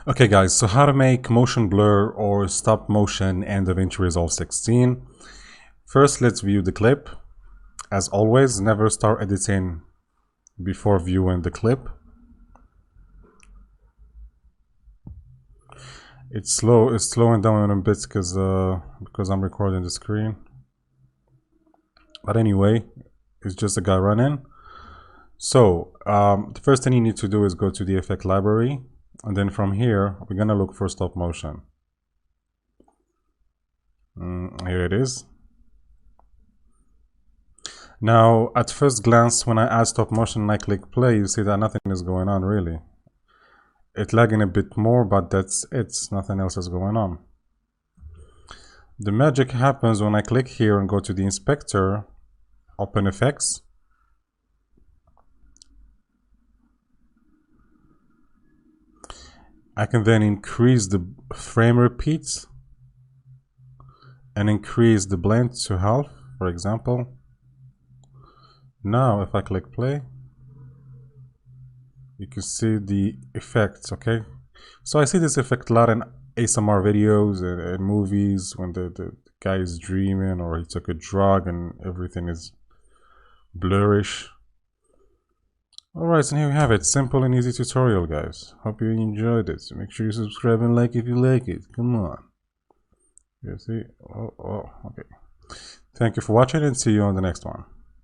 Okay guys, so how to make motion blur or stop motion in Davinci Resolve 16. First, let's view the clip. As always, never start editing before viewing the clip. It's slowing down a bit because I'm recording the screen. But anyway, it's just a guy running. So the first thing you need to do is go to the effect library, and then from here we're gonna look for stop motion. Here it is. Now at first glance, when I add stop motion and I click play, you see that nothing is going on really. It's lagging a bit more, but that's it. Nothing else is going on. The magic happens when I click here and go to the inspector, open effects. I can then increase the frame repeats and increase the blend to half, for example. Now if I click play, you can see the effects. Okay, so I see this effect a lot in ASMR videos and movies when the guy is dreaming or he took a drug and everything is blurrish. Alright, and here we have it. Simple and easy tutorial, guys. Hope you enjoyed it. So make sure you subscribe and like if you like it. Come on. You see? Okay. Thank you for watching and see you on the next one.